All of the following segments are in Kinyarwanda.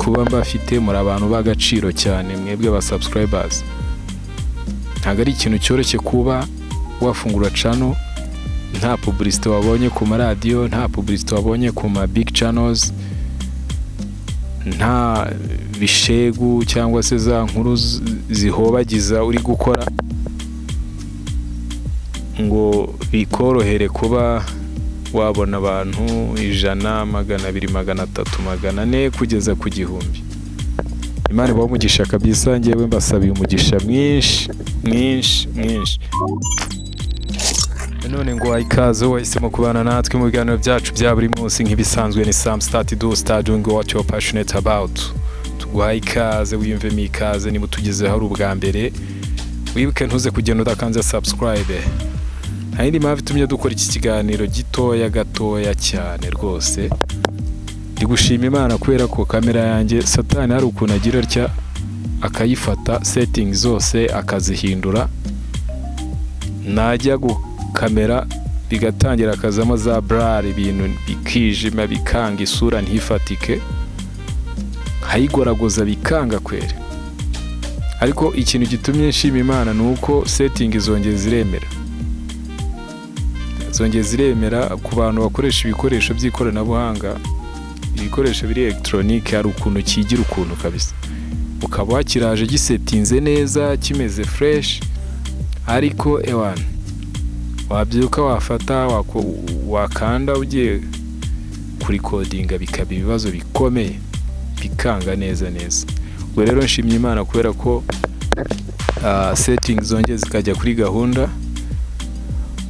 kuba mbafite muri abantu b'agaciro cyane mwebwe ba subscribers. Ntabwo ari ikintu cyoroshye kuba wafungura channel nta publicity wabonye ku maradiyo, nta publicity wabonye ku ma big channels, nta bishegu cyangwa se za nkuru zihobagiza uri gukora ngo bikorohere kuba wabona abantu 100, 200, 300, 400 kugeza ku 1000. Imana ibahe umugisha kabisa, ngewe mbasabiye umugisha mwinshi. None ngo ikaze wahisemo kubana natwe mu biganiro byacu bya buri munsi nk'ibisanzwe. Ni Sam start doing what you're passionate about. Tuguhaye ikaze, wiyumvemo ikaze niba tugezeho ari ubwa mbere. Wibuke ntuze kugenda udakanze subscribe. Hayindi mpamvu itumye dukora iki kiganiro gatoya cyane rwose. Ndi gushima Imana kubera ko kamera yanjye Satani hari ukuntu agira atya akayifata settings zose akazihindura, najya kamera bigatangira akazamo za blur, ibintu bikijima bikanga isura ntifatike, hayigoragoza bikanga kwere. Ariko ikintu gitumye nshima Imana nuko setting zongeye ziremera ku bantu bakoresha ibikoresho by'ikoranabuhanga, ibikoresho biri electronique. Hari ukuntu kigira ukuntu kabisa, ukaba wakiraje gisetinze neza kimeze fresh, ariko ewana wabyuka wafata wakanda ugiye kuri codinga bikaba ibibazo bikomeye bikanga neza. Ubwo rero nshimye Imana kubera ko settings zongeye zikajya kuri gahunda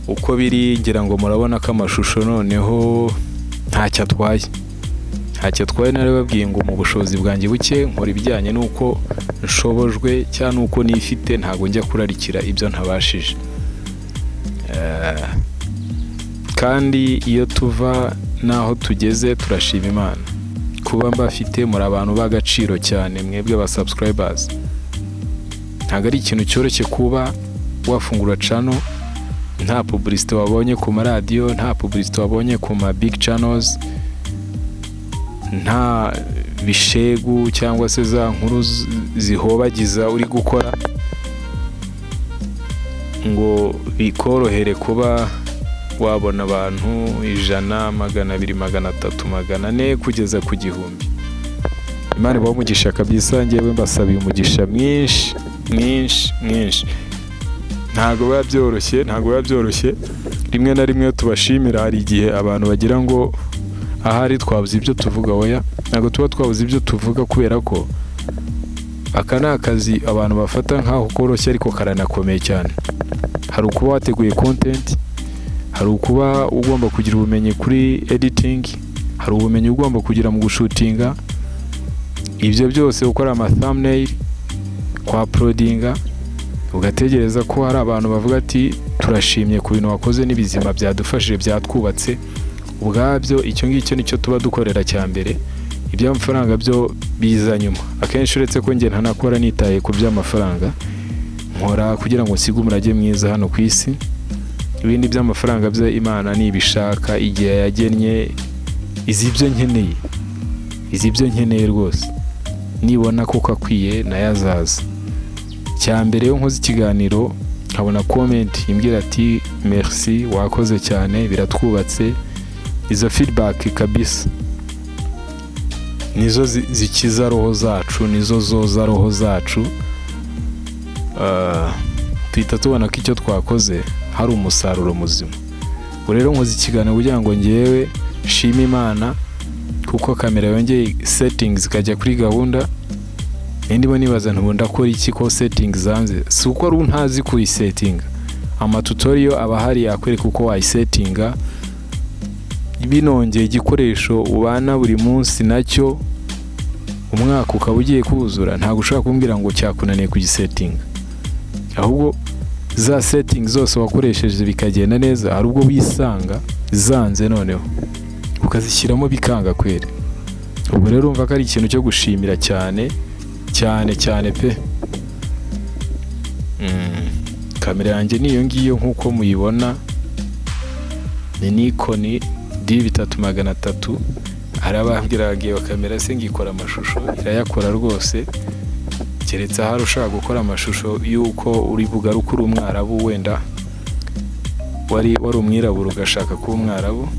uko biri. Ngira ngo murabona ko amashusho noneho ntacyo atwaye. Narababwiye ngo mu bushobozi bwanjye buke nkora ibijyanye n'uko nshobojwe cyangwa n'uko nifite, ntabwo njya kurarikira ibyo ntabashije. Kandi iyo tuva naho tugeze turashima Imana kuba mbafite muri abantu b'agaciro cyane mwebwe ba subscribers. Ntabwo ari ikintu cyoroshye kuba wafungura channel nta publicity wabonye ku maradiyo, nta publicity wabonye ku ma big channels, nta bishegu cyangwa se za nkuru zihobagiza uri gukora ngo bikorohere kuba wabona abantu 100, 200, 300, 400 kugeza ku 1000. Imana ibahe umugisha kabisa, ngewe mbasabiye umugisha mwinshi. Ntabwo biba byoroshye. Rimwe na rimwe tubashimira, hari igihe abantu bagira ngo ahari twabuze ibyo tuvuga. Oya, ntabwo tuba twabuze ibyo tuvuga kubera ko aka ni akazi abantu bafata nk'aho koroshye ariko karanakomeye cyane. Hari ukuba wateguye content, hari ukuba ugomba kugira ubumenyi kuri editing, hari ubumenyi ugomba kugira mu gushutinga, ibyo byose ukora ama thumbnail, kwa uploadinga, ugategereza ko hari abantu bavuga ati turashimye ku bintu wakoze n'ibizima byadufashije byatwubatse. Ubwabyo icyo ngicyo nicyo tuba dukorera cya mbere. Iby'amafaranga byo biza nyuma. Akenshi uretse ko nge ntanakora nitaye ku by'amafaranga, nkora kugira ngo nsige umurage mwiza hano ku isi. Ibindi by'amafaranga byo Imana nibishaka igihe yagennye, izibyo nkeneye rwose, nibona ko akwiye nayazaza. Cya mbere yo nkoze ikiganiro nkabona comment imbwira ati merci, wakoze cyane, biratwubatse. Izo feedback kabisa nizo zikiza roho zacu, nizo zoza roho zacu. Tuhita tubona ko icyo twakoze hari umusaruro muzima. Ubwo rero nkoze ikiganiro kugira ngo ngewe shima Imana kuko kamera yongeye settings zikajya kuri gahunda. Ndimo nibaza ntubunda akora iki ko settings zanze, si uko ari ntazi kuri setting. Ama tutorial aba hari yakwereka uko wayisettinga. Binongeye igikoresho ubana buri munsi nacyo, umwaka ukaba ugiye kuzura, ntabwo ushobora kumbwira ngo cyakunaniye kugisettinga. Ahubwo za settings zose wakoresheje bikagenda neza, hari ubwo wisanga zanze noneho ukazishyiramo bikanga kwere. Ubwo rero umva ko ari ikintu cyo gushimira cyane pe. Kamera yanjye niyo ngiyo nkuko muyibona, ni Nikon D3300. hari abambwiraga iyo kamera se ngikora amashusho, irayakora rwose, keretse ahari ushaka gukora amashusho y'uko uri bugaruke uri umwarabu, wenda wari umwirabura ugashaka kuba umwarabu,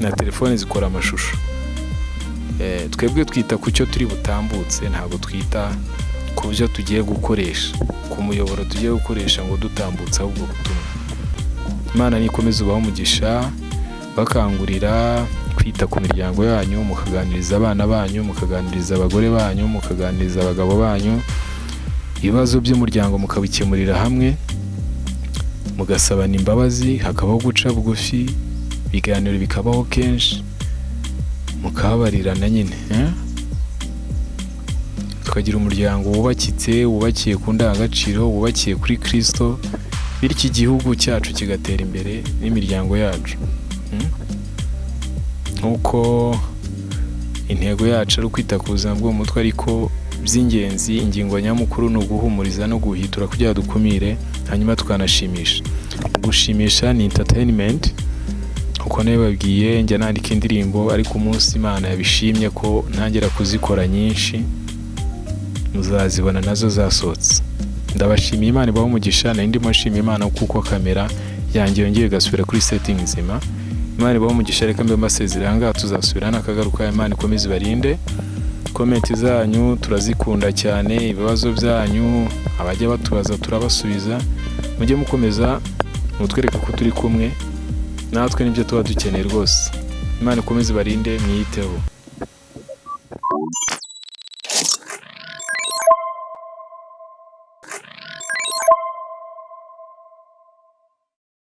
na telefone zikora amashusho. Twebwe twita ku cyo turi butambutse, ntabwo twita ku byo tugiye gukoresha, ku muyoboro tugiye gukoresha ngo dutambutse ahubwo butumwa. Imana nikomeze ubaho umugisha, bakangurira kwita ku miryango yanyu, mukaganiriza abana banyu, mukaganiriza abagore banyu, mukaganiriza abagabo banyu, ibibazo by'umuryango mukabikemurira hamwe, mugasabana imbabazi, hakabaho guca bugufi, ibiganiro bikabaho kenshi, mukababarirana nyine, tukagira umuryango wubakitse, wubakiye ku ndangagaciro, wubakiye kuri Kristo, bityo igihugu cyacu kigatera imbere n'imiryango yacu. Nk'uko intego yacu ari ukwita ku buzima bwo mu mutwe, ariko by'ingenzi, ingingo nyamukuru ni uguhumuriza no guhitura kugira dukumire, hanyuma tukanashimisha. Gushimisha ni entertainment, uko nabibabwiye, njya nandika indirimbo, ariko umunsi Imana yabishimye ko ntangera kuzikora nyinshi, muzazibona nazo zasohotse. Ndabashimiye, Imana ibahe umugisha. Nari ndimo nshima Imana kuko kamera yanjye yongeye gasubira kuri setting nzima. Imana ibahe umugisha, reka mbe mbasezerera ngaha, tuzasubira nakagaruka. Imana ikomeze ibarinde. Comment zanyu turazikunda cyane, ibibazo byanyu abajya batubaza turabasubiza, mujye mukomeza mutwereka ko turi kumwe, natwe nibyo tuba dukeneye rwose. Imana ikomeze ibarinde, mwiyiteho.